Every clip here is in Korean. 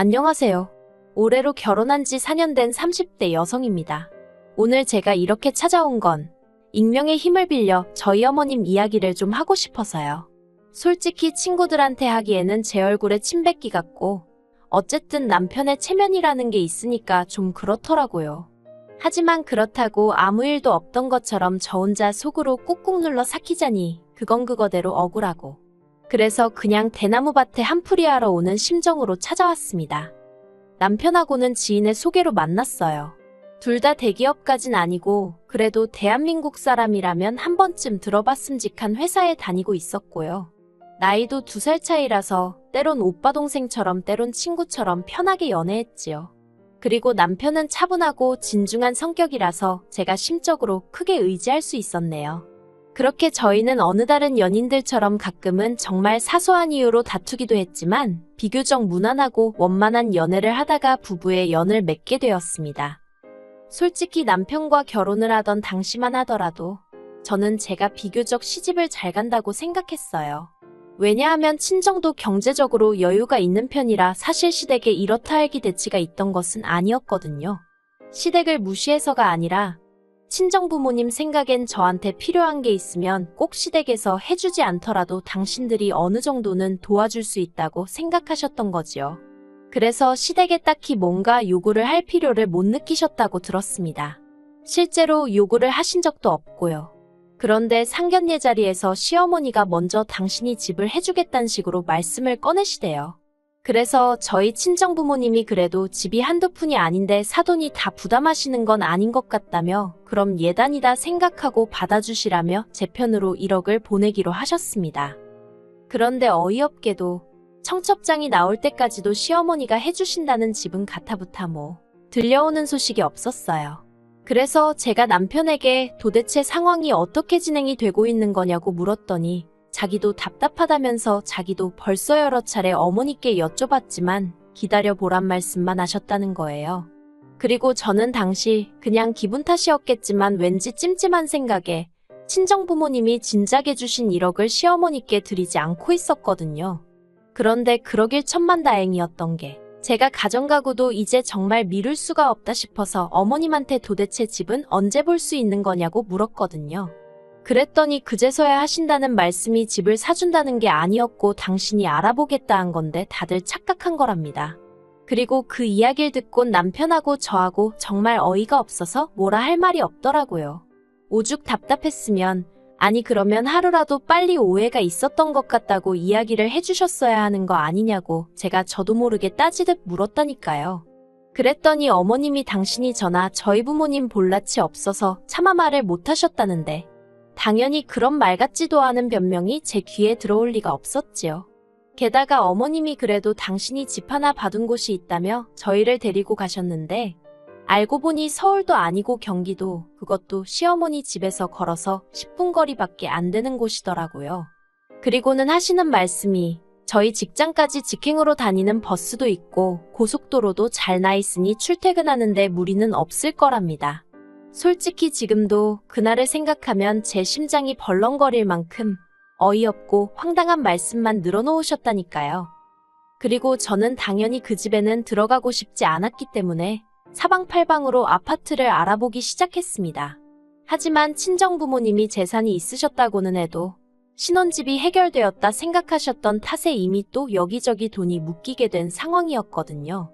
안녕하세요. 올해로 결혼한 지 4년 된 30대 여성입니다. 오늘 제가 이렇게 찾아온 건 익명의 힘을 빌려 저희 어머님 이야기를 좀 하고 싶어서요. 솔직히 친구들한테 하기에는 제 얼굴에 침 뱉기 같고 어쨌든 남편의 체면이라는 게 있으니까 좀 그렇더라고요. 하지만 그렇다고 아무 일도 없던 것처럼 저 혼자 속으로 꾹꾹 눌러 삭히자니 그건 그거대로 억울하고 그래서 그냥 대나무밭에 한풀이 하러 오는 심정으로 찾아왔습니다. 남편하고는 지인의 소개로 만났어요. 둘 다 대기업까진 아니고 그래도 대한민국 사람이라면 한 번쯤 들어봤음직한 회사에 다니고 있었고요. 나이도 2살 차이라서 때론 오빠 동생처럼 때론 친구처럼 편하게 연애했지요. 그리고 남편은 차분하고 진중한 성격이라서 제가 심적으로 크게 의지할 수 있었네요. 그렇게 저희는 어느 다른 연인들처럼 가끔은 정말 사소한 이유로 다투기도 했지만 비교적 무난하고 원만한 연애를 하다가 부부의 연을 맺게 되었습니다. 솔직히 남편과 결혼을 하던 당시만 하더라도 저는 제가 비교적 시집을 잘 간다고 생각했어요. 왜냐하면 친정도 경제적으로 여유가 있는 편이라 사실 시댁에 이렇다 할 기대치가 있던 것은 아니었거든요. 시댁을 무시해서가 아니라 친정부모님 생각엔 저한테 필요한 게 있으면 꼭 시댁에서 해주지 않더라도 당신들이 어느 정도는 도와줄 수 있다고 생각하셨던 거지요. 그래서 시댁에 딱히 뭔가 요구를 할 필요를 못 느끼셨다고 들었습니다. 실제로 요구를 하신 적도 없고요. 그런데 상견례 자리에서 시어머니가 먼저 당신이 집을 해주겠다는 식으로 말씀을 꺼내시대요. 그래서 저희 친정부모님이 그래도 집이 한두 푼이 아닌데 사돈이 다 부담하시는 건 아닌 것 같다며 그럼 예단이다 생각하고 받아주시라며 제 편으로 1억을 보내기로 하셨습니다. 그런데 어이없게도 청첩장이 나올 때까지도 시어머니가 해주신다는 집은 가타부타 들려오는 소식이 없었어요. 그래서 제가 남편에게 도대체 상황이 어떻게 진행이 되고 있는 거냐고 물었더니 자기도 답답하다면서 자기도 벌써 여러 차례 어머니께 여쭤봤지만 기다려보란 말씀만 하셨다는 거예요. 그리고 저는 당시 그냥 기분 탓이었겠지만 왠지 찜찜한 생각에 친정부모님이 진작에 주신 1억을 시어머니께 드리지 않고 있었거든요. 그런데 그러길 천만다행이었던 게 제가 가정가구도 이제 정말 미룰 수가 없다 싶어서 어머님한테 도대체 집은 언제 볼 수 있는 거냐고 물었거든요. 그랬더니 그제서야 하신다는 말씀이 집을 사준다는 게 아니었고 당신이 알아보겠다 한 건데 다들 착각한 거랍니다. 그리고 그 이야기를 듣곤 남편하고 저하고 정말 어이가 없어서 뭐라 할 말이 없더라고요. 오죽 답답했으면 아니 그러면 하루라도 빨리 오해가 있었던 것 같다고 이야기를 해주셨어야 하는 거 아니냐고 제가 저도 모르게 따지듯 물었다니까요. 그랬더니 어머님이 당신이 저나 저희 부모님 볼낯이 없어서 차마 말을 못하셨다는데 당연히 그런 말 같지도 않은 변명이 제 귀에 들어올 리가 없었지요. 게다가 어머님이 그래도 당신이 집 하나 받은 곳이 있다며 저희를 데리고 가셨는데 알고 보니 서울도 아니고 경기도, 그것도 시어머니 집에서 걸어서 10분 거리밖에 안 되는 곳이더라고요. 그리고는 하시는 말씀이 저희 직장까지 직행으로 다니는 버스도 있고 고속도로도 잘 나 있으니 출퇴근하는데 무리는 없을 거랍니다. 솔직히 지금도 그날을 생각하면 제 심장이 벌렁거릴 만큼 어이없고 황당한 말씀만 늘어놓으셨다니까요. 그리고 저는 당연히 그 집에는 들어가고 싶지 않았기 때문에 사방팔방으로 아파트를 알아보기 시작했습니다. 하지만 친정부모님이 재산이 있으셨다고는 해도 신혼집이 해결되었다 생각하셨던 탓에 이미 또 여기저기 돈이 묶이게 된 상황이었거든요.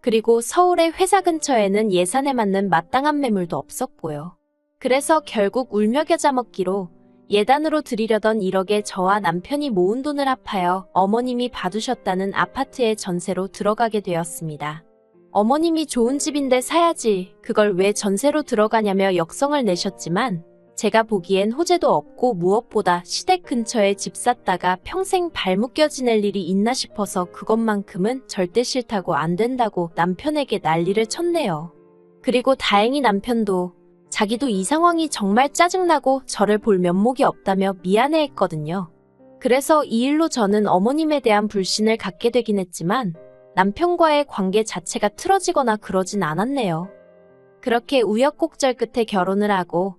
그리고 서울의 회사 근처에는 예산에 맞는 마땅한 매물도 없었고요. 그래서 결국 울며 겨자 먹기로 예단으로 드리려던 1억에 저와 남편이 모은 돈을 합하여 어머님이 봐두셨다는 아파트의 전세로 들어가게 되었습니다. 어머님이 좋은 집인데 사야지 그걸 왜 전세로 들어가냐며 역성을 내셨지만 제가 보기엔 호재도 없고 무엇보다 시댁 근처에 집 샀다가 평생 발 묶여 지낼 일이 있나 싶어서 그것만큼은 절대 싫다고 안 된다고 남편에게 난리를 쳤네요. 그리고 다행히 남편도 자기도 이 상황이 정말 짜증나고 저를 볼 면목이 없다며 미안해했거든요. 그래서 이 일로 저는 어머님에 대한 불신을 갖게 되긴 했지만 남편과의 관계 자체가 틀어지거나 그러진 않았네요. 그렇게 우여곡절 끝에 결혼을 하고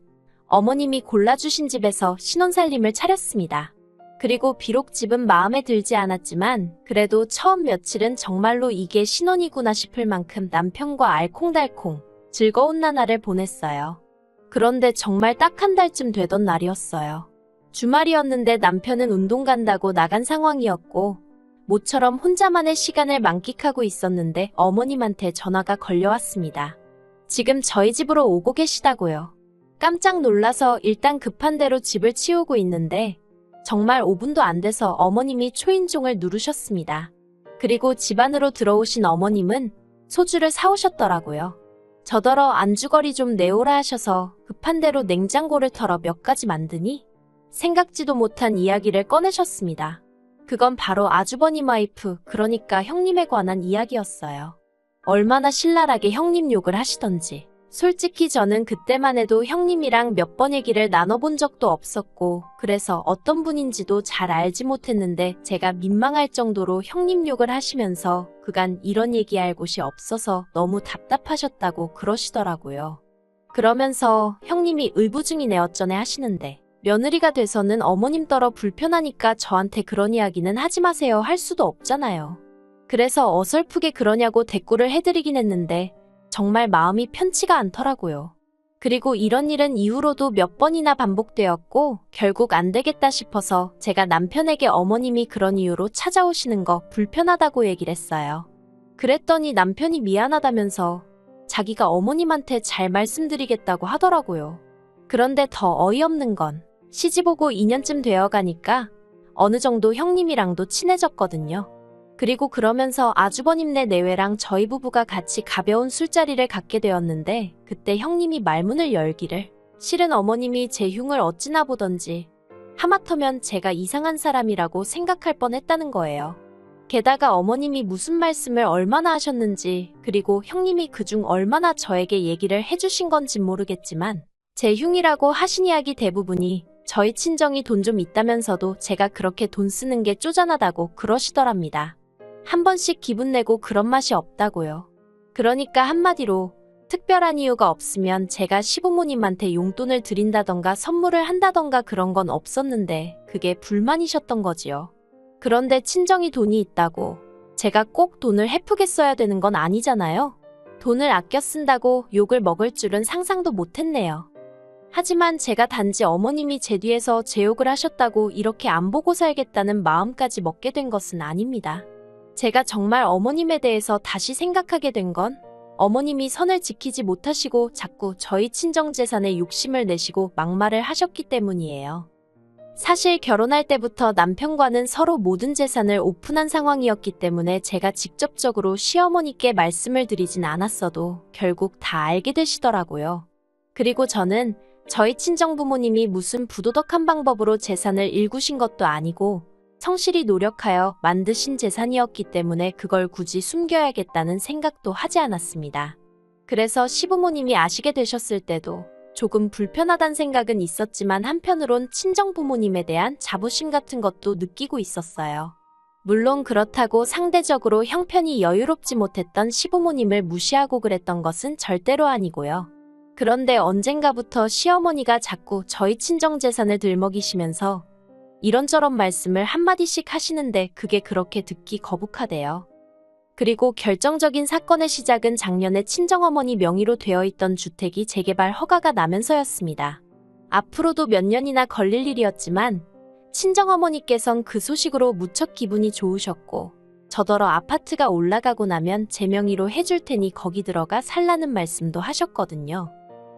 어머님이 골라주신 집에서 신혼살림을 차렸습니다. 그리고 비록 집은 마음에 들지 않았지만 그래도 처음 며칠은 정말로 이게 신혼이구나 싶을 만큼 남편과 알콩달콩 즐거운 나날을 보냈어요. 그런데 정말 딱 한 달쯤 되던 날이었어요. 주말이었는데 남편은 운동 간다고 나간 상황이었고 모처럼 혼자만의 시간을 만끽하고 있었는데 어머님한테 전화가 걸려왔습니다. 지금 저희 집으로 오고 계시다고요. 깜짝 놀라서 일단 급한 대로 집을 치우고 있는데 정말 5분도 안 돼서 어머님이 초인종을 누르셨습니다. 그리고 집 안으로 들어오신 어머님은 소주를 사오셨더라고요. 저더러 안주거리 좀 내오라 하셔서 급한 대로 냉장고를 털어 몇 가지 만드니 생각지도 못한 이야기를 꺼내셨습니다. 그건 바로 아주버님 와이프, 그러니까 형님에 관한 이야기였어요. 얼마나 신랄하게 형님 욕을 하시던지. 솔직히 저는 그때만 해도 형님이랑 몇 번 얘기를 나눠본 적도 없었고 그래서 어떤 분인지도 잘 알지 못했는데 제가 민망할 정도로 형님 욕을 하시면서 그간 이런 얘기할 곳이 없어서 너무 답답하셨다고 그러시더라고요. 그러면서 형님이 의부중이네 어쩌네 하시는데 며느리가 돼서는 어머님 떨어 불편하니까 저한테 그런 이야기는 하지 마세요 할 수도 없잖아요. 그래서 어설프게 그러냐고 대꾸를 해드리긴 했는데 정말 마음이 편치가 않더라고요. 그리고 이런 일은 이후로도 몇 번이나 반복되었고 결국 안 되겠다 싶어서 제가 남편에게 어머님이 그런 이유로 찾아오시는 거 불편하다고 얘기를 했어요. 그랬더니 남편이 미안하다면서 자기가 어머님한테 잘 말씀드리겠다고 하더라고요. 그런데 더 어이없는 건 시집오고 2년쯤 되어가니까 어느 정도 형님이랑도 친해졌거든요. 그리고 그러면서 아주버님네 내외랑 저희 부부가 같이 가벼운 술자리를 갖게 되었는데 그때 형님이 말문을 열기를 실은 어머님이 제 흉을 어찌나 보던지 하마터면 제가 이상한 사람이라고 생각할 뻔했다는 거예요. 게다가 어머님이 무슨 말씀을 얼마나 하셨는지 그리고 형님이 그중 얼마나 저에게 얘기를 해주신 건진 모르겠지만 제 흉이라고 하신 이야기 대부분이 저희 친정이 돈 좀 있다면서도 제가 그렇게 돈 쓰는 게 쪼잔하다고 그러시더랍니다. 한 번씩 기분 내고 그런 맛이 없다고요. 그러니까 한마디로 특별한 이유가 없으면 제가 시부모님한테 용돈을 드린다던가 선물을 한다던가 그런 건 없었는데 그게 불만이셨던 거지요. 그런데 친정이 돈이 있다고 제가 꼭 돈을 헤프게 써야 되는 건 아니잖아요. 돈을 아껴 쓴다고 욕을 먹을 줄은 상상도 못했네요. 하지만 제가 단지 어머님이 제 뒤에서 제 욕을 하셨다고 이렇게 안 보고 살겠다는 마음까지 먹게 된 것은 아닙니다. 제가 정말 어머님에 대해서 다시 생각하게 된 건 어머님이 선을 지키지 못하시고 자꾸 저희 친정 재산에 욕심을 내시고 막말을 하셨기 때문이에요. 사실 결혼할 때부터 남편과는 서로 모든 재산을 오픈한 상황이었기 때문에 제가 직접적으로 시어머니께 말씀을 드리진 않았어도 결국 다 알게 되시더라고요. 그리고 저는 저희 친정 부모님이 무슨 부도덕한 방법으로 재산을 일구신 것도 아니고 성실히 노력하여 만드신 재산이었기 때문에 그걸 굳이 숨겨야겠다는 생각도 하지 않았습니다. 그래서 시부모님이 아시게 되셨을 때도 조금 불편하단 생각은 있었지만 한편으론 친정 부모님에 대한 자부심 같은 것도 느끼고 있었어요. 물론 그렇다고 상대적으로 형편이 여유롭지 못했던 시부모님을 무시하고 그랬던 것은 절대로 아니고요. 그런데 언젠가부터 시어머니가 자꾸 저희 친정 재산을 들먹이시면서 이런저런 말씀을 한마디씩 하시는데 그게 그렇게 듣기 거북하대요. 그리고 결정적인 사건의 시작은 작년에 친정어머니 명의로 되어 있던 주택이 재개발 허가가 나면서였습니다. 앞으로도 몇 년이나 걸릴 일이었지만 친정어머니께선 그 소식으로 무척 기분이 좋으셨고 저더러 아파트가 올라가고 나면 제 명의로 해줄 테니 거기 들어가 살라는 말씀도 하셨거든요.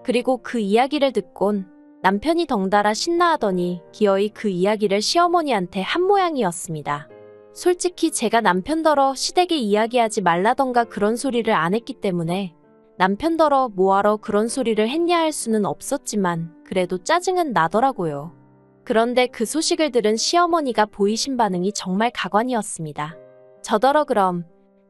그리고 그 이야기를 듣곤 남편이 덩달아 신나하더니 기어이 그 이야기를 시어머니한테 한 모양이었습니다. 솔직히 제가 남편더러 시댁에 이야기하지 말라던가 그런 소리를 안 했기 때문에 남편더러 뭐하러 그런 소리를 했냐 할 수는 없었지만 그래도 짜증은 나더라고요. 그런데 그 소식을 들은 시어머니가 보이신 반응이 정말 가관이었습니다. 저더러 그럼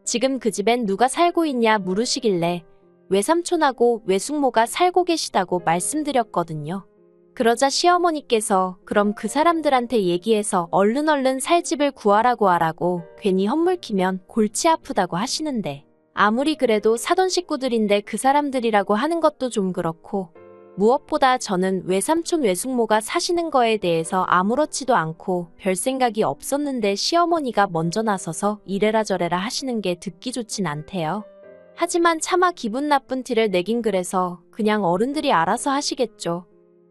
지금 그 집엔 누가 살고 있냐 물으시길래 외삼촌하고 외숙모가 살고 계시다고 말씀드렸거든요. 그러자 시어머니께서 그럼 그 사람들한테 얘기해서 얼른 살 집을 구하라고 하라고 괜히 헛물키면 골치 아프다고 하시는데 아무리 그래도 사돈 식구들인데 그 사람들이라고 하는 것도 좀 그렇고 무엇보다 저는 외삼촌 외숙모가 사시는 거에 대해서 아무렇지도 않고 별 생각이 없었는데 시어머니가 먼저 나서서 이래라 저래라 하시는 게 듣기 좋진 않대요. 하지만 차마 기분 나쁜 티를 내긴 그래서 그냥 어른들이 알아서 하시겠죠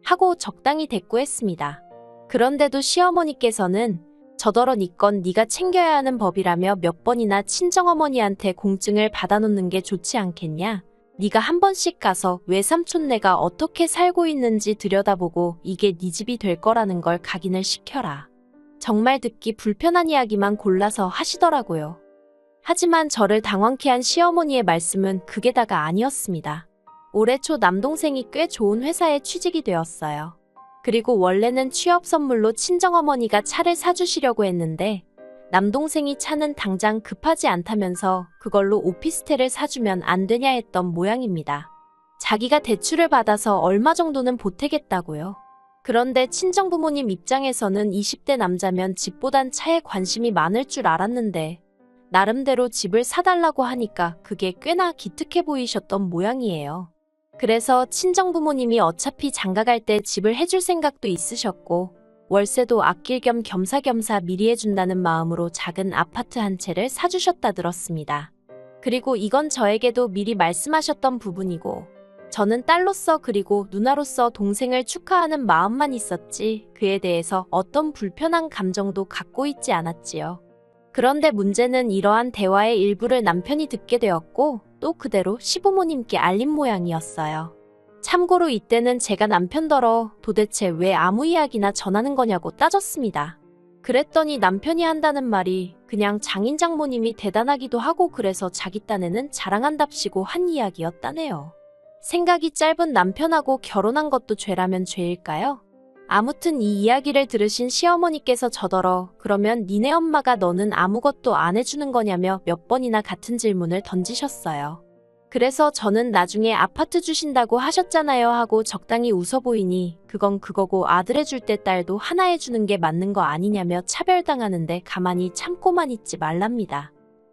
하고 적당히 대꾸했습니다. 그런데도 시어머니께서는 저더러 니 건 네가 챙겨야 하는 법이라며 몇 번이나 친정어머니한테 공증을 받아놓는 게 좋지 않겠냐? 네가 한 번씩 가서 외삼촌네가 어떻게 살고 있는지 들여다보고 이게 네 집이 될 거라는 걸 각인을 시켜라. 정말 듣기 불편한 이야기만 골라서 하시더라고요. 하지만 저를 당황케 한 시어머니의 말씀은 그게 다가 아니었습니다. 올해 초 남동생이 꽤 좋은 회사에 취직이 되었어요. 그리고 원래는 취업 선물로 친정어머니가 차를 사주시려고 했는데 남동생이 차는 당장 급하지 않다면서 그걸로 오피스텔을 사주면 안 되냐 했던 모양입니다. 자기가 대출을 받아서 얼마 정도는 보태겠다고요. 그런데 친정부모님 입장에서는 20대 남자면 집보단 차에 관심이 많을 줄 알았는데 나름대로 집을 사달라고 하니까 그게 꽤나 기특해 보이셨던 모양이에요. 그래서 친정부모님이 어차피 장가갈 때 집을 해줄 생각도 있으셨고 월세도 아낄 겸 겸사겸사 미리 해준다는 마음으로 작은 아파트 한 채를 사주셨다 들었습니다. 그리고 이건 저에게도 미리 말씀하셨던 부분이고 저는 딸로서 그리고 누나로서 동생을 축하하는 마음만 있었지 그에 대해서 어떤 불편한 감정도 갖고 있지 않았지요. 그런데 문제는 이러한 대화의 일부를 남편이 듣게 되었고 또 그대로 시부모님께 알린 모양이었어요. 참고로 이때는 제가 남편더러 도대체 왜 아무 이야기나 전하는 거냐고 따졌습니다. 그랬더니 남편이 한다는 말이 그냥 장인 장모님이 대단하기도 하고 그래서 자기 딴에는 자랑한답시고 한 이야기였다네요. 생각이 짧은 남편하고 결혼한 것도 죄라면 죄일까요? 아무튼 이 이야기를 들으신 시어머니께서 저더러 그러면 니네 엄마가 너는 아무것도 안 해주는 거냐며 몇 번이나 같은 질문을 던지셨어요. 그래서 저는 나중에 아파트 주신다고 하셨잖아요 하고 적당히 웃어 보이니 그건 그거고 아들 해줄 때 딸도 하나 해주는 게 맞는 거 아니냐며 차별당하는데 가만히 참고만 있지 말랍니다.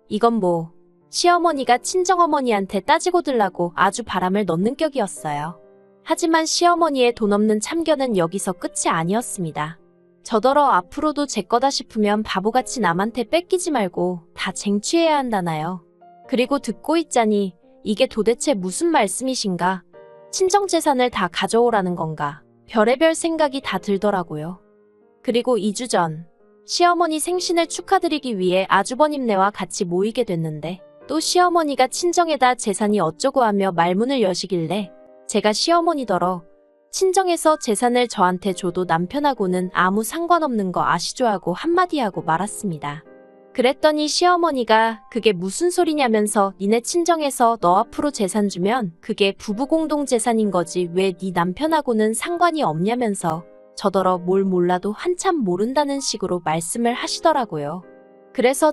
이건 뭐 시어머니가 친정어머니한테 따지고 들라고 아주 바람을 넣는 격이었어요. 하지만 시어머니의 돈 없는 참견은 여기서 끝이 아니었습니다. 저더러 앞으로도 제 거다 싶으면 바보같이 남한테 뺏기지 말고 다 쟁취해야 한다나요. 그리고 듣고 있자니 이게 도대체 무슨 말씀이신가? 친정재산을 다 가져오라는 건가? 별의별 생각이 다 들더라고요. 그리고 2주 전 시어머니 생신을 축하드리기 위해 아주버님네와 같이 모이게 됐는데 또 시어머니가 친정에다 재산이 어쩌고 하며 말문을 여시길래 제가 시어머니더러 친정에서 재산을 저한테 줘도 남편하고는 아무 상관없는 거 아시죠 하고 한마디 하고 말았습니다. 그랬더니 시어머니가 그게 무슨 소리냐면서 니네 친정에서 너 앞으로 재산 주면 그게 부부 공동 재산인 거지 왜 네 남편하고는 상관이 없냐면서 저더러 뭘 몰라도 한참 모른다는 식으로 말씀을 하시더라고요. 그래서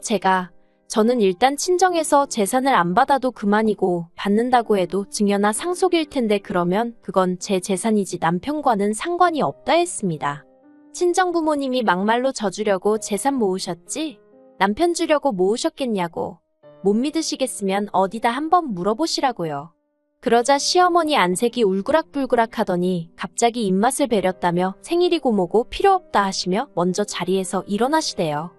저는 일단 친정에서 재산을 안 받아도 그만이고 받는다고 해도 증여나 상속일 텐데 그러면 그건 제 재산이지 남편과는 상관이 없다 했습니다. 친정부모님이 막말로 저 주려고 재산 모으셨지? 남편 주려고 모으셨겠냐고. 못 믿으시겠으면 어디다 한번 물어보시라고요. 그러자 시어머니 안색이 울그락불그락 하더니 갑자기 입맛을 베렸다며 생일이고 뭐고 필요 없다 하시며 먼저 자리에서 일어나시대요.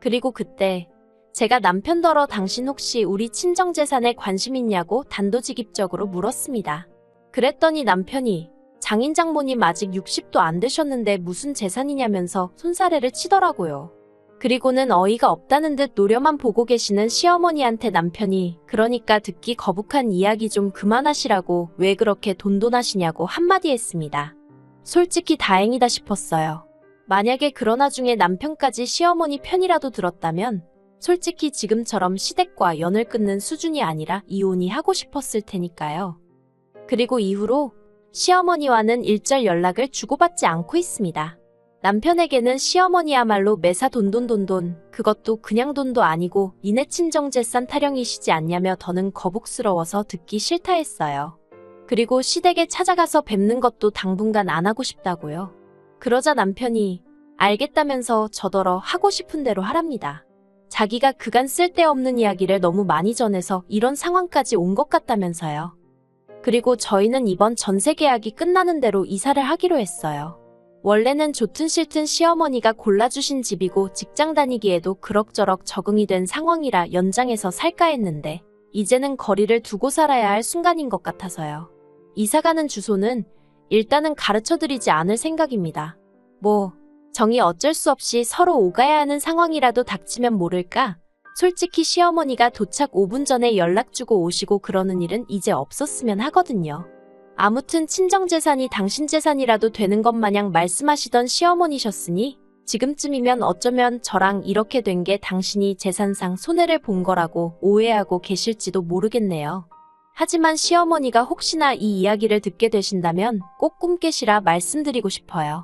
그리고 그때 제가 남편더러 당신 혹시 우리 친정재산에 관심 있냐고 단도직입적으로 물었습니다. 그랬더니 남편이 장인 장모님 아직 60도 안 되셨는데 무슨 재산이냐면서 손사래를 치더라고요. 그리고는 어이가 없다는 듯 노려만 보고 계시는 시어머니한테 남편이 그러니까 듣기 거북한 이야기 좀 그만하시라고 왜 그렇게 돈돈하시냐고 한마디 했습니다. 솔직히 다행이다 싶었어요. 만약에 그러나 중에 남편까지 시어머니 편이라도 들었다면 솔직히 지금처럼 시댁과 연을 끊는 수준이 아니라 이혼이 하고 싶었을 테니까요. 그리고 이후로 시어머니와는 일절 연락을 주고받지 않고 있습니다. 남편에게는 시어머니야말로 매사 돈돈돈돈 그것도 그냥 돈도 아니고 니네 친정재산 타령이시지 않냐며 더는 거북스러워서 듣기 싫다 했어요. 그리고 시댁에 찾아가서 뵙는 것도 당분간 안 하고 싶다고요. 그러자 남편이 알겠다면서 저더러 하고 싶은 대로 하랍니다. 자기가 그간 쓸데없는 이야기를 너무 많이 전해서 이런 상황까지 온 것 같다면서요. 그리고 저희는 이번 전세 계약이 끝나는 대로 이사를 하기로 했어요. 원래는 좋든 싫든 시어머니가 골라주신 집이고 직장 다니기에도 그럭저럭 적응이 된 상황이라 연장해서 살까 했는데 이제는 거리를 두고 살아야 할 순간인 것 같아서요. 이사가는 주소는 일단은 가르쳐드리지 않을 생각입니다. 정이 어쩔 수 없이 서로 오가야 하는 상황이라도 닥치면 모를까? 솔직히 시어머니가 도착 5분 전에 연락 주고 오시고 그러는 일은 이제 없었으면 하거든요. 아무튼 친정재산이 당신 재산이라도 되는 것 마냥 말씀하시던 시어머니셨으니 지금쯤이면 어쩌면 저랑 이렇게 된 게 당신이 재산상 손해를 본 거라고 오해하고 계실지도 모르겠네요. 하지만 시어머니가 혹시나 이 이야기를 듣게 되신다면 꼭 꿈 깨시라 말씀드리고 싶어요.